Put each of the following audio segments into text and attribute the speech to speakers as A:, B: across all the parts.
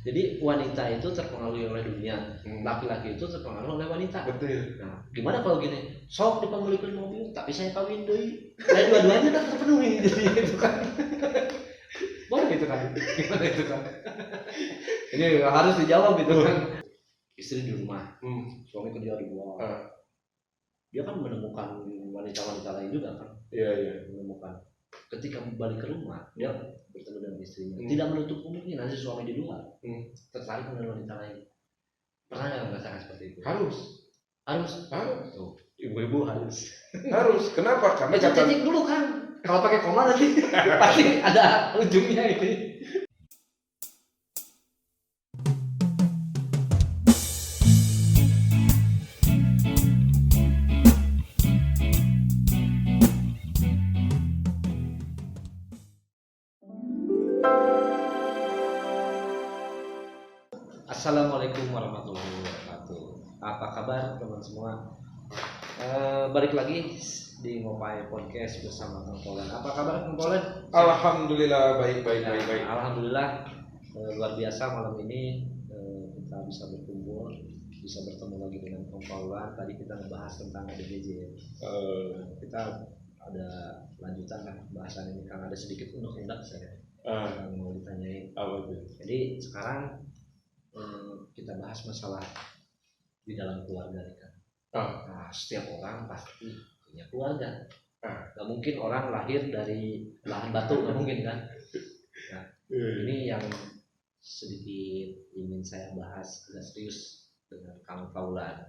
A: Jadi wanita itu terpengaruh oleh dunia, laki-laki itu terpengaruh oleh wanita.
B: Betul.
A: Nah, gimana kalau gini? Sok dipemilikan mobil, tapi saya kawin deui. Nah, dua-duanya kan terpenuhi jadi itu kan. Boleh itu kan? Gimana itu kan? Ini harus dijawab itu kan. Istri di rumah, suami kerja di luar. Dia kan menemukan wanita-wanita lain juga kan?
B: Iya.
A: Menemukan. Ketika balik ke rumah, dia bertemu dengan istrinya. Tidak menutup kemungkinan si suami di luar tertarik dengan wanita lain. Pernah nggak merasakan seperti itu? Harus. Tuh, ibu-ibu harus.
B: Kenapa? Karena
A: cek dulu kan. Kalau pakai koma nanti pasti ada ujungnya ini. Assalamualaikum warahmatullahi wabarakatuh. Apa kabar teman semua? Balik lagi di Ngopai Podcast bersama Kang Polen. Apa kabar Kang Polen?
B: Alhamdulillah baik.
A: Alhamdulillah luar biasa malam ini kita bisa berkumpul, bisa bertemu lagi dengan Kang Polen. Tadi kita membahas tentang ADGJ. Kita ada lanjutan kan bahasan ini karena ada sedikit unek-unek saya yang mau ditanyain. Jadi sekarang kita bahas masalah di dalam keluarga kan. Nah, setiap orang pasti punya keluarga. Gak mungkin orang lahir dari lahan batu, gak mungkin kan. Nah, ini yang sedikit ingin saya bahas agak serius dengan Kang Paulan.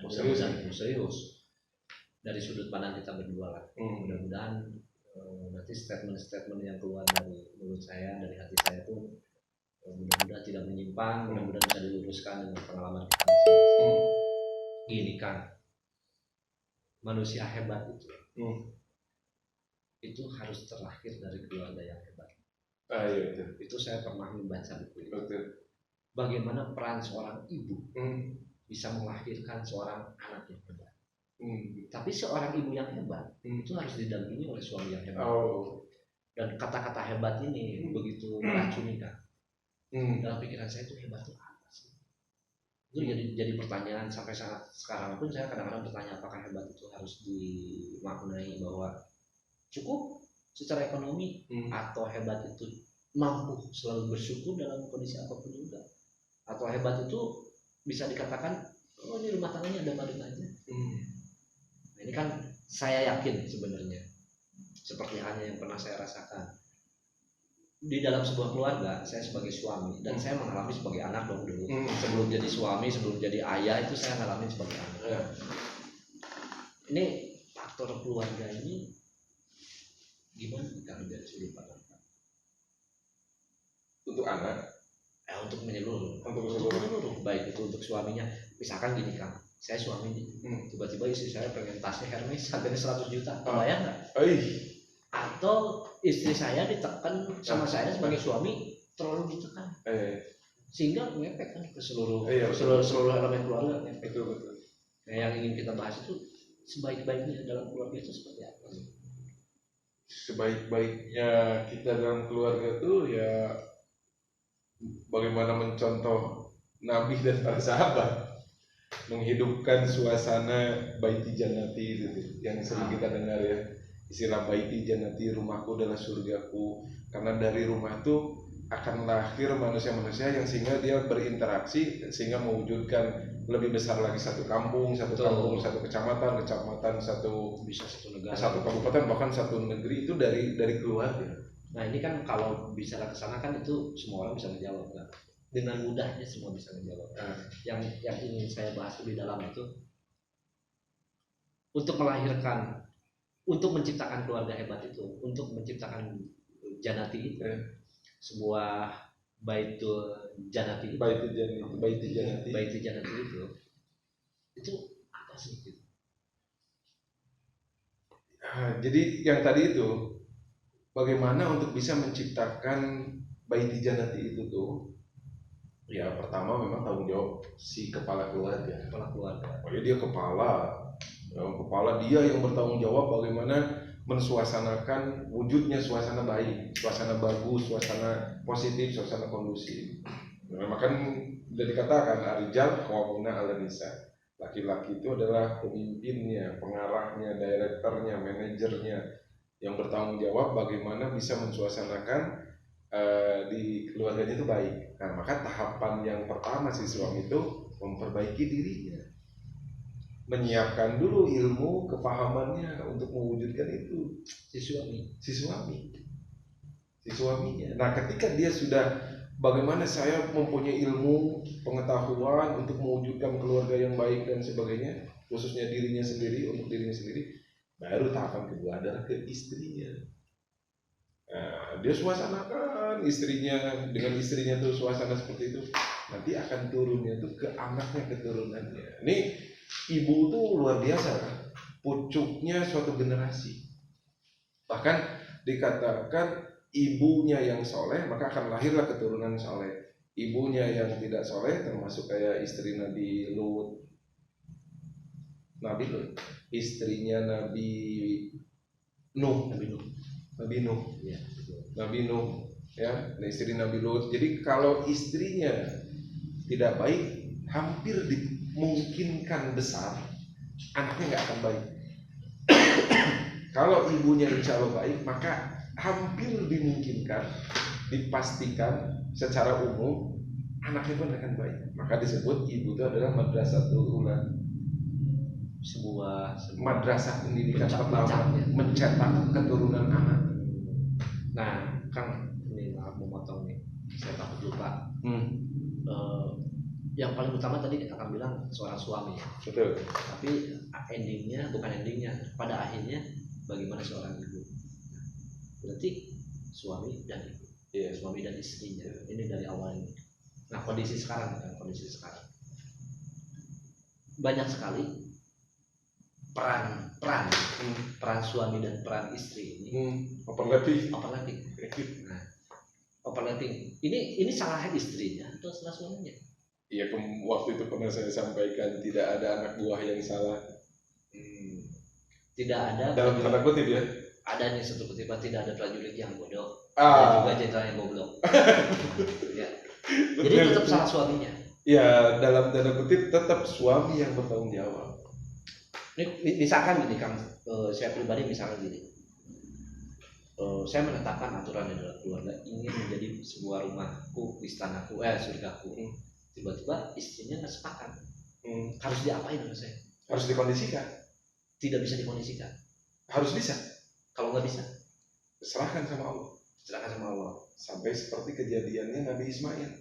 A: Serius. Dari sudut pandang kita berdua lah. Mudah-mudahan nanti statement-statement yang keluar dari mulut saya, dari hati saya tuh mudah-mudahan tidak menyimpang, mudah-mudahan bisa diluruskan dengan pengalaman kita masing-masing. Gini kan, manusia hebat itu harus terlahir dari keluarga yang hebat. Itu saya pernah membaca buku itu. Bagaimana peran seorang ibu bisa melahirkan seorang anak yang hebat. Tapi seorang ibu yang hebat itu harus didampingi oleh suami yang hebat. Dan kata-kata hebat ini begitu meracuni kan. Dalam pikiran saya itu hebat itu apa sih? Itu jadi pertanyaan sampai saat sekarang pun saya kadang-kadang bertanya apakah hebat itu harus dimaknai bahwa cukup secara ekonomi atau hebat itu mampu selalu bersyukur dalam kondisi apapun juga, atau hebat itu bisa dikatakan oh ini rumah tangganya ada madun aja. Nah, ini kan saya yakin sebenarnya seperti halnya yang pernah saya rasakan di dalam sebuah keluarga. Saya sebagai suami dan saya mengalami sebagai anak dong dulu. Sebelum jadi suami, sebelum jadi ayah itu saya mengalami sebagai anak. Ini faktor keluarga ini gimana kalau dari sudut pandang
B: untuk anak?
A: Untuk menyeluruh. Baik itu untuk suaminya. Misalkan gini Kang, saya suami tiba-tiba istri saya pengen tasnya Hermes harganya 100 juta. Bayang nggak? Atau istri saya ditekan sama saya sebagai suami terlalu ditekan sehingga ngefek kan ke seluruh elemen keluarga.
B: Betul.
A: Nah, yang ingin kita bahas itu sebaik-baiknya dalam keluarga itu seperti apa?
B: Sebaik-baiknya kita dalam keluarga tuh ya bagaimana mencontoh Nabi dan para sahabat, menghidupkan suasana baiti jannati itu yang sering kita dengar ya. Istilah baiti jannati, rumahku adalah surgaku. Karena dari rumah itu akan lahir manusia-manusia yang sehingga dia berinteraksi sehingga mewujudkan lebih besar lagi satu kampung, satu kecamatan, satu negara, satu kabupaten, bahkan satu negeri itu dari keluarga.
A: Nah ini kan kalau bicara ke sana kan itu semua orang bisa menjawab kan? Dengan mudahnya semua bisa menjawab. Yang ingin saya bahas lebih dalam itu untuk melahirkan, untuk menciptakan keluarga hebat itu, untuk menciptakan janati itu, sebuah baitul janati, baiti janati itu apa sih gitu?
B: Jadi yang tadi itu bagaimana untuk bisa menciptakan baiti janati itu tuh? Ya pertama memang tanggung jawab si kepala keluarga. Dia kepala dia yang bertanggung jawab bagaimana mensuasanakan wujudnya suasana baik, suasana bagus, suasana positif, suasana kondusif. Memang kan sudah dikatakan Ar-rijal qawwamuna 'alan nisa. Laki-laki itu adalah pemimpinnya, pengarahnya, direkturnya, manajernya yang bertanggung jawab bagaimana bisa mensuasanakan di keluarganya itu baik. Nah, maka tahapan yang pertama si suami itu memperbaiki dirinya, menyiapkan dulu ilmu kepahamannya untuk mewujudkan itu si suaminya. Nah, ketika dia sudah bagaimana saya mempunyai ilmu pengetahuan untuk mewujudkan keluarga yang baik dan sebagainya, khususnya dirinya sendiri, untuk dirinya sendiri, baru tahapan kedua adalah ke istrinya. Nah, dia suasanakan istrinya, dengan istrinya tuh suasana seperti itu, nanti akan turunnya tuh ke anaknya, keturunannya. Ini ibu tuh luar biasa kan, pucuknya suatu generasi. Bahkan dikatakan ibunya yang soleh maka akan lahirlah keturunan soleh. Ibunya yang tidak soleh termasuk kayak istri Nabi Lut, istrinya Nabi Nuh, ya, Nabi Nuh, ya, istri Nabi Lut. Jadi kalau istrinya tidak baik, hampir dimungkinkan besar anaknya nggak akan baik. Kalau ibunya insya Allah baik, maka hampir dimungkinkan, dipastikan secara umum anaknya pun akan baik. Maka disebut ibu itu adalah madrasatul ula, sebuah madrasah pendidikan pertama mencetak keturunan anak.
A: Nah, Kang, ini maaf memotong nih, saya takut lupa. Yang paling utama tadi kita akan bilang seorang suami,
B: betul.
A: Tapi pada akhirnya bagaimana seorang ibu? Berarti suami dan ibu, suami dan istrinya. Ini dari awal ini. Nah, kondisi sekarang banyak sekali peran suami dan peran istri ini
B: overlapping.
A: Nah, overlapping. Ini salah istrinya atau salah suaminya?
B: Iya, waktu itu pernah saya sampaikan tidak ada anak buah yang salah.
A: Tidak ada.
B: Dalam tanda kutip ya.
A: Ada nih satu kutip, tidak ada prajurit yang bodoh, ada juga jenderal yang goblok. Ya. Jadi tetap salah suaminya.
B: Ya, dalam tanda kutip tetap suami yang bertanggung jawab.
A: Ini misalkan gini Kang, saya pribadi misalkan gini, saya menetapkan aturan di dalam keluarga ingin menjadi sebuah rumahku, istanaku, surgaku. Tiba-tiba istrinya nggak sepakat. Harus diapain sama saya?
B: Harus dikondisikan.
A: Tidak bisa dikondisikan.
B: Harus bisa.
A: Kalau nggak bisa,
B: serahkan sama Allah. Sampai seperti kejadiannya Nabi Ismail.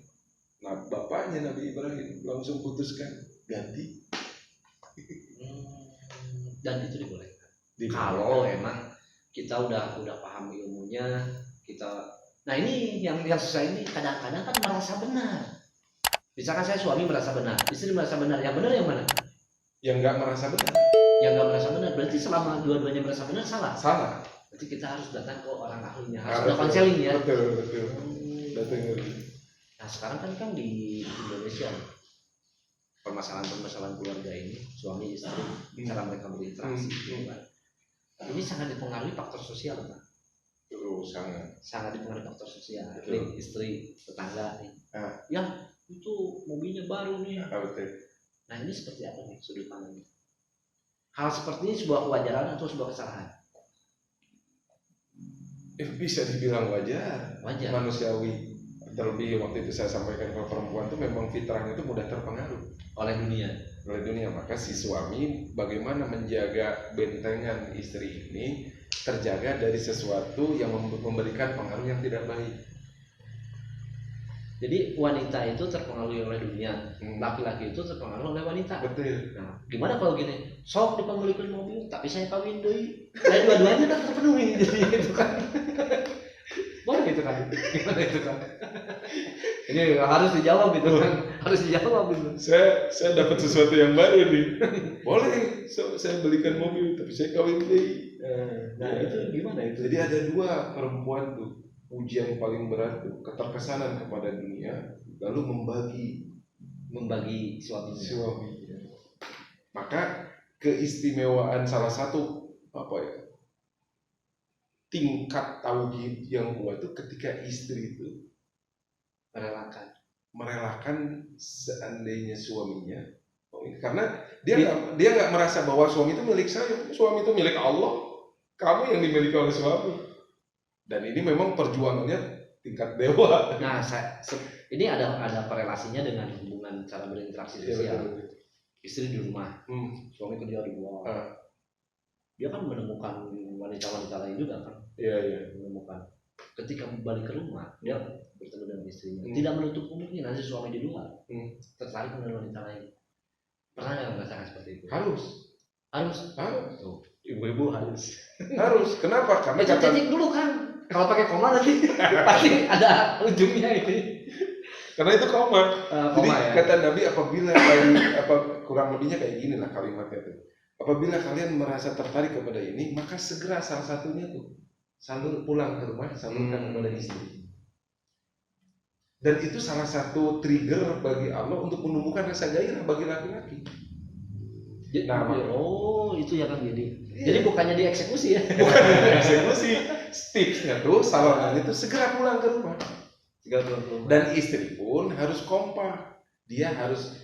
B: Nah, bapaknya Nabi Ibrahim langsung putuskan ganti.
A: Dan itu dibolehkan. Kalau emang kita udah paham ilmunya, kita. Nah, ini yang susah ini kadang-kadang kan merasa benar. Misalkan saya suami merasa benar, istri merasa benar. Yang benar yang mana?
B: Yang nggak merasa benar.
A: Yang nggak merasa benar. Berarti selama dua-duanya merasa benar salah. Berarti kita harus datang ke orang ahlinya, harus ada konseling ya.
B: Betul.
A: Nah, sekarang kan di Indonesia permasalahan keluarga ini, suami istri, cara mereka berinteraksi, ini sangat dipengaruhi faktor sosial, Pak. Sangat dipengaruhi faktor sosial. Istri, tetangga nih. Yang itu mobilnya baru nih. Nah, ini seperti apa nih sudut pandangnya? Hal seperti ini sebuah kewajaran atau sebuah kesalahan?
B: Bisa dibilang wajar. Manusiawi. Terlebih waktu itu saya sampaikan ke perempuan itu memang fitrahnya itu mudah terpengaruh
A: oleh dunia.
B: Maka si suami bagaimana menjaga bentengan istri ini terjaga dari sesuatu yang memberikan pengaruh yang tidak baik.
A: Jadi wanita itu terpengaruh oleh dunia, laki-laki itu terpengaruh oleh wanita.
B: Betul.
A: Nah, gimana kalau gini? Sok dipembelikan mobil, tapi saya kawin deui. Nah, dua-duanya kan terpenuhi jadi itu kan. Boleh itu kan? Gimana itu kan? Ini harus dijawab itu kan. Saya
B: dapat sesuatu yang baru nih. Boleh, saya belikan mobil, tapi saya kawin deui.
A: Nah, itu gimana itu?
B: Jadi ada dua perempuan tuh. Ujian paling berat tuh keterkesanan kepada dunia, lalu membagi suami. Maka keistimewaan salah satu tingkat tauhid yang kuat itu ketika istri itu merelakan seandainya suaminya, karena dia nggak merasa bahwa suami itu milik saya, suami itu milik Allah, kamu yang dimiliki oleh suami. Dan ini memang perjuangannya tingkat dewa.
A: Nah, ini ada korelasinya dengan hubungan cara berinteraksi sosial. Ya, istri di rumah, suami kerja di luar. Dia kan menemukan wanita-wanita lain juga kan.
B: Iya.
A: Menemukan. Ketika balik ke rumah, dia bertemu dengan istrinya. Tidak menutup kemungkinan si suami di luar tertarik dengan wanita lain. Pernah nggak merasakan seperti itu? Harus. Tuh, ibu-ibu harus.
B: Kenapa? Karena
A: titik dulu kan. Kalau pakai koma nanti pasti ada ujungnya ini.
B: Karena itu koma. Jadi
A: ya.
B: Kata Nabi apabila kurang lebihnya kayak gini lah kalimatnya itu. Apabila kalian merasa tertarik kepada ini, maka segera salah satunya tuh pulang ke rumah, salurkan kepada istri. Dan itu salah satu trigger bagi Allah untuk menumbuhkan rasa gairah bagi laki-laki.
A: Nah, itu ya kan jadi bukannya dieksekusi ya?
B: Bukan dieksekusi. Tipsnya tuh salonannya tuh segera pulang ke rumah. Dan istri pun harus kompak. Dia harus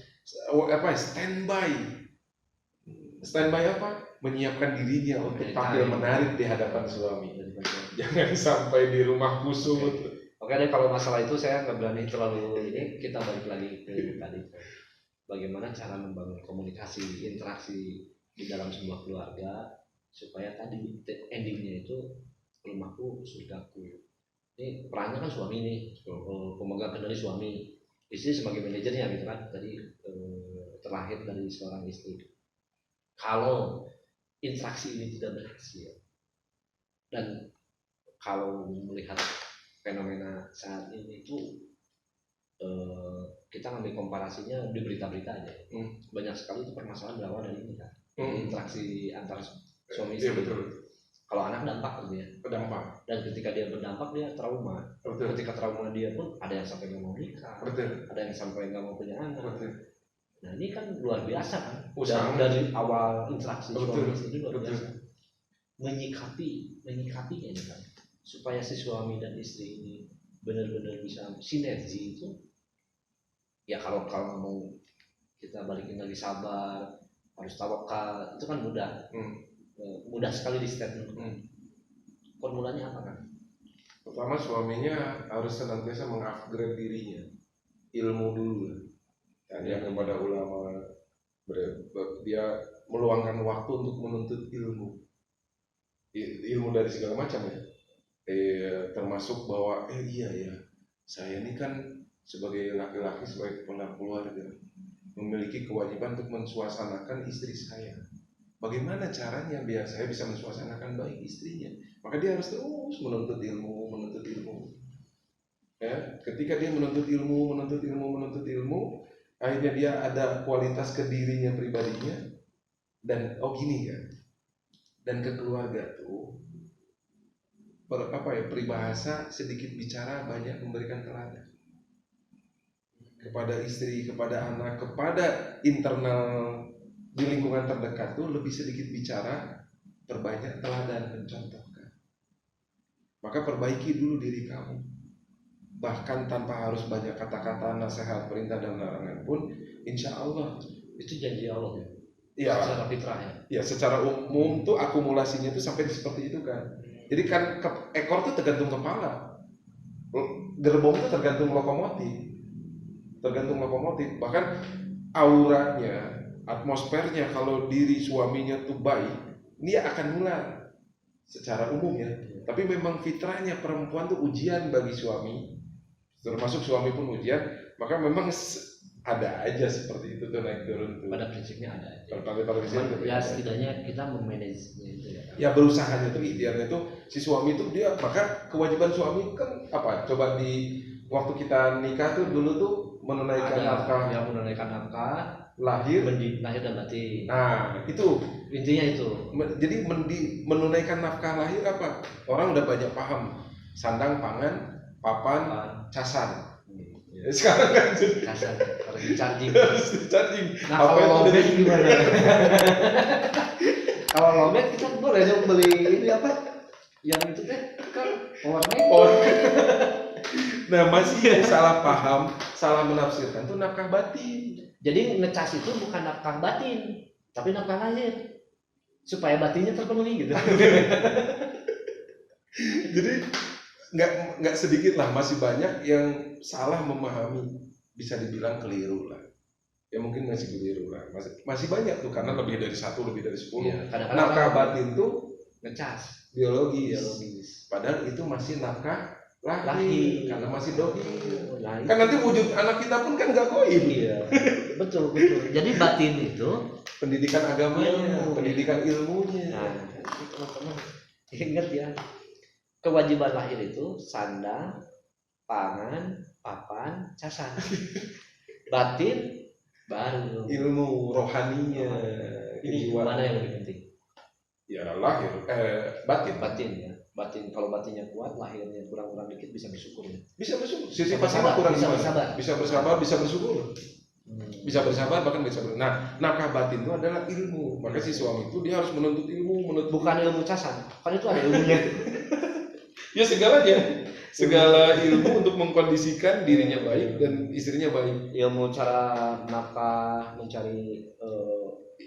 B: standby. Standby apa? Menyiapkan dirinya untuk tampil menarik di hadapan suami. Jangan sampai di rumah kusut.
A: Oke deh, kalau masalah itu saya nggak berani terlalu ini. Kita balik lagi ke tadi. Bagaimana cara membangun komunikasi, interaksi di dalam sebuah keluarga supaya tadi endingnya itu rumahku surgaku. Ini perannya kan suami nih, pemegang kendali suami, istri sebagai manajernya gitu kan. Tadi terlahir dari seorang istri. Kalau interaksi ini tidak berhasil dan kalau melihat fenomena saat ini itu kita ngambil komparasinya di berita-berita aja. Banyak sekali itu permasalahan berawal dari ini kan. Interaksi antar suami istri.
B: Iya, betul.
A: Kalau anak dampak dia.
B: Berdampak.
A: Dan ketika dia berdampak dia trauma. Betul. Ketika trauma dia pun ada yang sampai nggak mau nikah.
B: Betul.
A: Ada yang sampai nggak mau punya anak.
B: Betul.
A: Nah ini kan luar biasa kan.
B: Dari
A: awal interaksi suami istri luar biasa. Menyikapinya ini kan. Supaya si suami dan istri ini benar-benar bisa sinergi itu. Ya kalau mau kita balikin lagi sabar, harus tawakal, itu kan mudah sekali di statement. Formulanya apa kan?
B: Pertama suaminya harus senantiasa mengupgrade dirinya, ilmu dulu. Tanya kepada ulama, dia meluangkan waktu untuk menuntut ilmu dari segala macam ya. Termasuk bahwa iya ya, saya ini kan sebagai laki-laki, sebagai kepala keluarga memiliki kewajiban untuk mensuasanakan istri saya. Bagaimana caranya biar saya bisa mensuasanakan baik istrinya? Maka dia harus terus menuntut ilmu. Ya, ketika dia menuntut ilmu, akhirnya dia ada kualitas ke dirinya pribadinya. Dan gini kan. Dan ke keluarga tuh peribahasa sedikit bicara banyak memberikan teladan. Kepada istri, kepada anak, kepada internal di lingkungan terdekat tuh lebih sedikit bicara, perbanyak teladan mencontohkan. Maka perbaiki dulu diri kamu. Bahkan tanpa harus banyak kata-kata nasihat, perintah dan larangan pun, insya Allah
A: itu janji Allah ya.
B: Iya.
A: Secara fitrah ya.
B: Ya, secara umum tuh akumulasinya tuh sampai seperti itu kan. Jadi kan ekor tuh tergantung kepala, gerbong tuh tergantung lokomotif. Bahkan auranya, atmosfernya kalau diri suaminya tuh baik, dia akan nular secara umum ya. Tapi memang fitrahnya perempuan tuh ujian bagi suami, termasuk suami pun ujian. Maka memang ada aja seperti itu tuh naik turun tuh.
A: Pada prinsipnya ada aja.
B: Pada prinsipnya
A: ya setidaknya kita memanagenya itu ya.
B: Ya berusahanya tuh idealnya tuh si suami tuh dia, maka kewajiban suami kan apa? Coba di waktu kita nikah tuh dulu tuh menunaikan nafkah.
A: Ya, menunaikan nafkah,
B: lahir
A: dan batin.
B: Nah, itu
A: intinya itu.
B: Jadi menunaikan nafkah lahir apa? Orang udah banyak paham. Sandang, pangan, papan, casar. Ya, sekarang kan
A: casar harus dicharging. Nah,
B: kalau
A: lobet gimana? Kalau lobet kita boleh dong beli ini apa? Yang itu teh kan power bank.
B: Nah masih salah paham, salah menafsirkan itu nafkah batin.
A: Jadi ngecas itu bukan nafkah batin, tapi nafkah lahir supaya batinnya terpenuhi gitu.
B: Jadi nggak sedikit lah, masih banyak yang salah memahami, bisa dibilang keliru lah. Ya mungkin masih keliru lah, masih banyak tuh karena lebih dari 1, lebih dari 10.
A: Iya,
B: nafkah batin tuh
A: ngecas
B: biologis. Padahal itu masih nafkah lahir karena masih doi.
A: Nah,
B: kan nanti wujud anak kita pun kan nggak goib.
A: Iya, betul. Jadi batin itu
B: pendidikan agamanya, pendidikan ilmunya.
A: Nah, teman-teman ingat ya, kewajiban lahir itu sandang, pangan, papan, casan. Batin baru
B: ilmu rohaninya.
A: Ini mana yang lebih penting?
B: Ya lahir, batin
A: ya. Batin, kalau batinnya kuat, lahirnya kurang-kurang dikit bisa bersyukur ya.
B: Bisa bersyukur. Sisi pasangan kurang
A: bisa
B: bersabar, bisa bersyukur. Bisa bersabar, bahkan bisa Nah, nafkah batin itu adalah ilmu. Maka si suami itu dia harus menuntut ilmu,
A: bukan ilmu casan. Kan itu ada ilmunya.
B: Ya segala ilmu untuk mengkondisikan dirinya baik dan istrinya baik.
A: Ilmu cara nafkah, mencari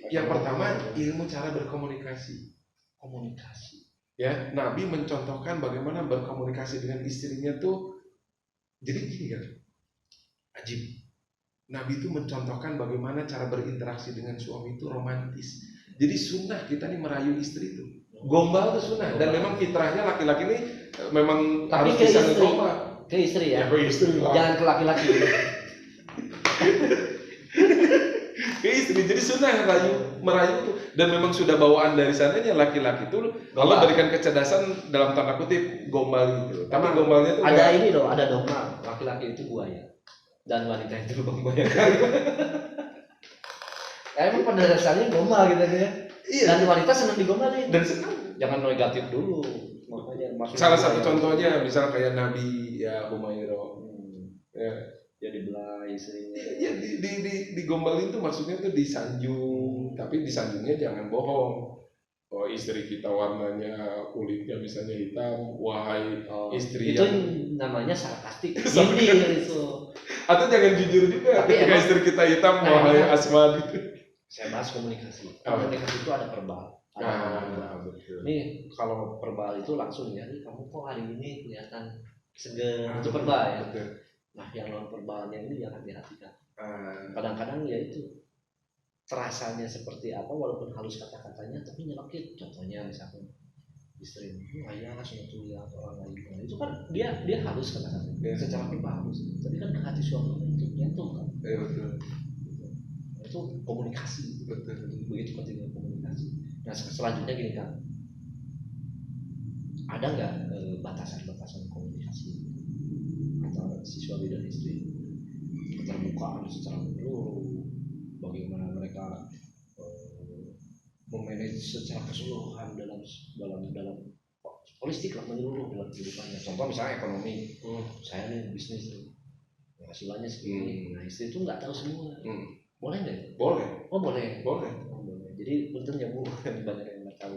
B: yang pertama ilmu cara berkomunikasi. Ya, Nabi mencontohkan bagaimana berkomunikasi dengan istrinya tuh. Jadi gini kan, ajib. Nabi itu mencontohkan bagaimana cara berinteraksi dengan suami itu romantis. Jadi sunnah kita nih merayu istri itu. Gombal itu sunnah. Dan memang fitrahnya laki-laki ini memang
A: tapi
B: harus bisa
A: ngegombal. Ke istri ya.
B: Ke istri lah.
A: Jangan ke laki-laki.
B: Ke istri. Jadi sunnah merayu itu. Dan memang sudah bawaan dari sananya laki-laki itu Allah berikan kecerdasan dalam tanda kutip gombal gitu. Tapi gombalnya itu
A: ada ini loh, ada dogma laki-laki itu buaya dan wanita itu lubang buaya. Emang pada dasarnya gombal gitu ya. Iya. Dan wanita senang digombalin.
B: Dan senang.
A: Jangan negatif dulu. Makanya
B: salah satu contohnya misal kayak Nabi ya Humairah. Ya.
A: Jadi belah istrinya.
B: Ya digombalin tuh maksudnya tuh disanjung, tapi disanjungnya jangan bohong. Oh istri kita warnanya kulitnya misalnya hitam, wahai istri
A: itu yang namanya sarkastik. Ini itu.
B: Atau jangan jujur juga. Tapi ketika istri kita hitam, wahai Asma gitu.
A: Saya bahas komunikasi. Komunikasi itu ada verbal.
B: Betul.
A: Nih kalau verbal itu langsung ya, nih kamu kok hari ini kelihatan segar. Itu verbal ya. Betul. Nah yang non verbalnya ini jangan dihatikan. Kadang-kadang ya itu terasanya seperti apa walaupun halus kata-katanya tapi nyelekit. Contohnya misalkan istri ayah suatu lihat orang lain itu kan dia halus kata-katanya secara verbal halus, tapi kan ke hati suami itu nyentuh kan.
B: Betul.
A: Itu komunikasi. Begitu pentingnya komunikasi. Nah selanjutnya gini kan, ada nggak batasan-batasan komunikasi antara si suami dan istri? Keterbukaan secara menyeluruh, bagaimana mereka memanage secara keseluruhan dalam holistik lah, menyeluruh dalam kehidupannya. Contoh misalnya ekonomi, saya nih bisnis hasilnya segini, nah istri itu nggak tahu semua. Boleh nggak?
B: Boleh.
A: Oh boleh. Jadi punten ya Bu, banyak yang nggak tahu.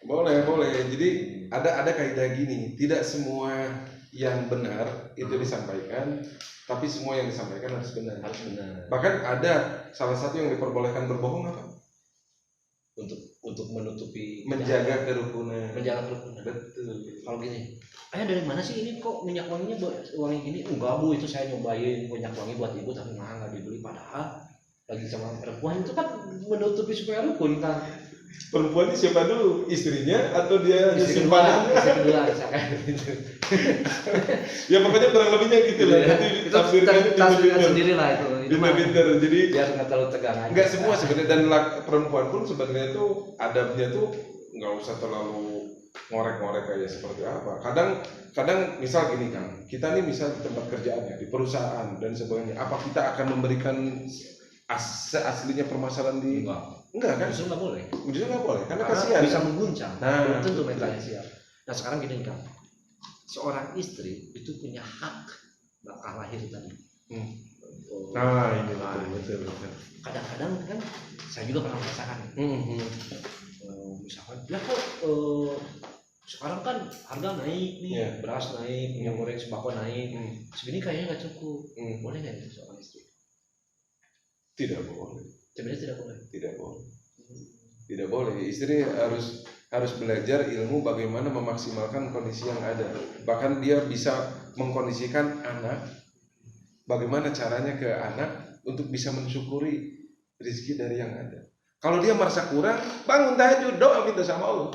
B: Boleh. Jadi ada kaidah gini, tidak semua yang benar itu disampaikan, tapi semua yang disampaikan harus benar. Bahkan ada salah satu yang diperbolehkan berbohong apa?
A: Untuk menutupi,
B: menjaga kerukunan.
A: Betul. Kalau gini, ayah dari mana sih ini kok minyak wanginya wangi gini? Enggak Bu, itu saya nyobain minyak wangi buat ibu tapi mahal nggak dibeli, padahal lagi sama perempuan itu kan menutupi supaya rukun kan.
B: Perempuan ini siapa dulu? Istrinya atau dia
A: istri kedua misalkan gitu.
B: Ya pokoknya kurang lebihnya gitu lah.
A: Itu tafsirkan sendiri lah itu.
B: Pinter. Jadi
A: biar nggak terlalu tegang aja.
B: Nggak semua sebenarnya, dan perempuan pun sebenarnya tuh adabnya tuh nggak usah terlalu ngorek-ngorek kayak seperti apa. Kadang misal gini kan, kita nih misal di tempat kerjaannya, di perusahaan dan sebagainya, apa kita akan memberikan aslinya permasalahan di enggak kan? Justru nggak boleh karena kasihan
A: bisa mengguncang. Belum tentu mentalnya siap. Nah sekarang gini kan, seorang istri itu punya hak nafkah lahir tadi.
B: Ini betul.
A: Kadang-kadang kan saya juga pernah merasakan. Misalkan ya kok sekarang kan harga naik nih, beras naik, minyak goreng, sembako naik, segini kayaknya nggak cukup. Boleh nggak itu seorang istri?
B: Tidak boleh.
A: Sebenarnya tidak boleh.
B: Tidak boleh. Tidak boleh. Istri harus belajar ilmu bagaimana memaksimalkan kondisi yang ada. Bahkan dia bisa mengkondisikan anak, bagaimana caranya ke anak untuk bisa mensyukuri rezeki dari yang ada. Kalau dia merasa kurang, bangun tahajud, doa minta sama Allah.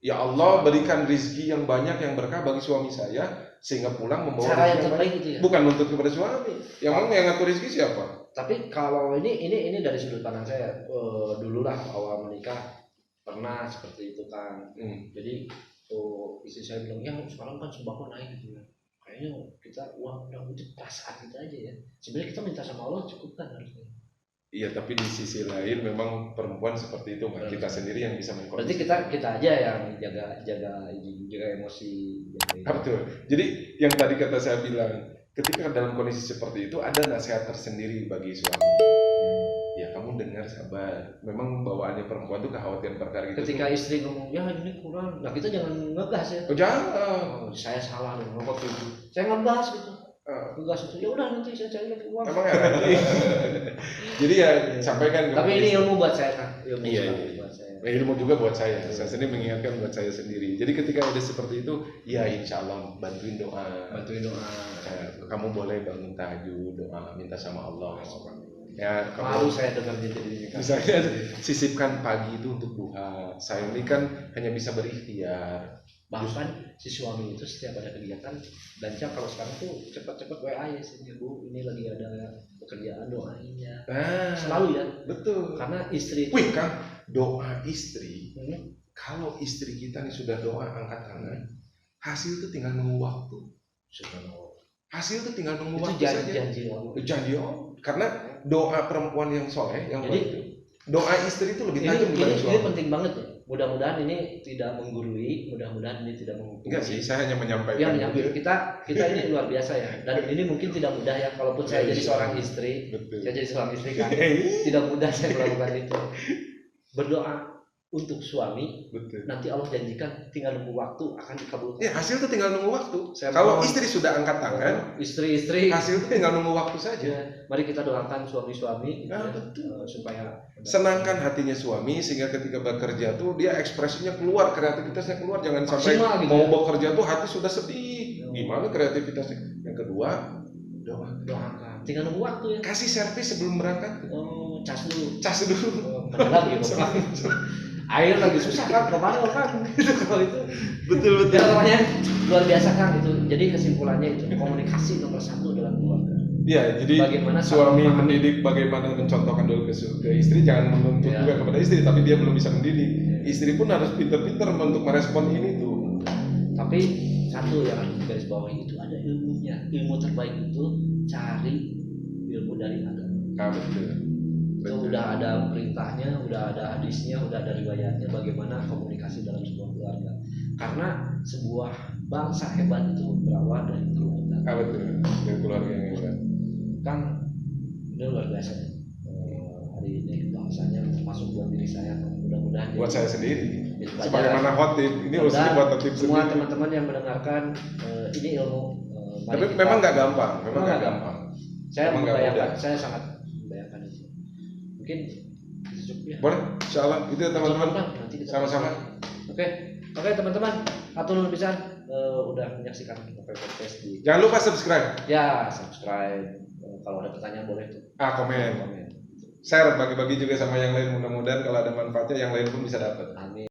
B: Ya Allah, berikan rezeki yang banyak, yang berkah bagi suami saya, sehingga pulang membawa
A: cara yang terbaik itu ya.
B: Bukan nuntut kepada suami. Yang ngatur rezeki siapa?
A: Tapi kalau ini dari sudut pandang saya, dulu lah awal menikah pernah seperti itu kan. Jadi istri saya bilang, ya sekarang kan sembako naik gitu ya. Kayaknya kita uang untuk perasaan kita aja ya. Sebenarnya kita minta sama Allah cukupkan harusnya.
B: Iya, tapi di sisi lain memang perempuan seperti itu, kita sendiri yang bisa mengkondisikan.
A: Berarti kita aja yang jaga emosi.
B: Betul. Jadi yang tadi kata saya bilang, ketika dalam kondisi seperti itu ada nasihat tersendiri bagi suami. Ya kamu dengar, sabar. Memang bawaannya perempuan itu kekhawatiran perkara gitu.
A: Ketika istri ngomong, ya ini kurang, nah kita jangan ngegas ya.
B: Jangan.
A: Saya salah nih, ngomong gitu. Saya ngegas gitu. Ngegas itu, ya udah nanti saya cari lagi uang.
B: Emang ya. Jadi ya sampaikan.
A: Tapi ini ilmu buat saya kan.
B: Iya.
A: Buat saya.
B: Ilmu juga buat saya. Saya sendiri mengingatkan buat saya sendiri. Jadi ketika ada seperti itu, ya insya Allah bantuin doa. Kamu boleh bangun tahajud, doa, minta sama Allah. Ya,
A: malu saya dengar jadi
B: misalnya sisipkan pagi itu untuk duha. Saya ini kan hanya bisa berikhtiar.
A: Bahkan si suami itu setiap ada kegiatan dan kalau sekarang tuh cepat-cepat WA ya sih, Bu, ini lagi ada pekerjaan, doain ya. Selalu ya.
B: Betul.
A: Karena istri itu,
B: kan doa istri. Kalau istri kita nih sudah doa angkat tangan, hasil itu tinggal nunggu waktu. Hasil itu tinggal nunggu waktu saja. Janji Allah. Karena doa perempuan yang soleh, yang baik itu, doa istri itu lebih tajam dibanding suami.
A: Ini penting banget ya. Mudah-mudahan ini tidak menggurui, mudahan ini tidak menghukumi.
B: Enggak sih, saya hanya menyampaikan.
A: Kita ini luar biasa ya. Dan ini mungkin tidak mudah ya. Kalaupun saya jadi seorang istri, saya jadi seorang istri kan, tidak mudah saya melakukan itu. Berdoa untuk suami, nanti Allah janjikan tinggal nunggu waktu akan dikabulkan. Ya, hasil itu tinggal nunggu waktu. Kalau istri sudah angkat tangan, istri hasil itu tinggal nunggu waktu saja. Ya, mari kita doakan suami-suami supaya senangkan hatinya suami, sehingga ketika bekerja tuh dia ekspresinya keluar, kreativitasnya keluar. Jangan sampai mau bekerja tuh hati sudah sedih. Gimana kreativitasnya? Yang kedua, doakan. Tinggal nunggu waktu ya. Kasih servis sebelum berangkat. Cas dulu. Lagi air lagi susah kan, kemana kan gitu. Kalau itu betul namanya luar biasa kan itu. Jadi kesimpulannya itu komunikasi nomor 1 dalam keluarga. Iya, jadi bagaimana suami mendidik, bagaimana mencontohkan dulu ke istri, jangan menuntut juga kepada istri, tapi dia belum bisa mendidik. Istri pun harus pintar-pintar untuk merespon ini tuh. Tapi satu yang harus garis bawahi itu ada ilmunya. Ilmu terbaik itu cari ilmu dari agama. Betul. Itu udah ada perintahnya, udah ada hadisnya, udah ada riwayatnya bagaimana komunikasi dalam sebuah keluarga. Karena sebuah bangsa hebat itu berawal dari keluarga. Betul, dari keluarga yang hebat. Kan ini luar biasa. Hari ini bahasanya termasuk buat diri saya, mudah-mudahan buat saya sendiri. Sebagaimana khotib, ini usul buat khotib semua teman-teman yang mendengarkan ini ilmu. Tapi memang nggak gampang, nggak gampang. Saya membayangkan, saya sangat membayangkan itu. Mungkin cukup ya. Boleh, insyaallah itu teman-teman. Sama-sama. Oke teman-teman, atur nulisan udah menyaksikan podcast di. Jangan lupa subscribe. Ya, subscribe. Kalau ada pertanyaan boleh tuh. Komen. Share, bagi-bagi juga sama yang lain, mudah-mudahan kalau ada manfaatnya yang lain pun bisa dapat. Amin.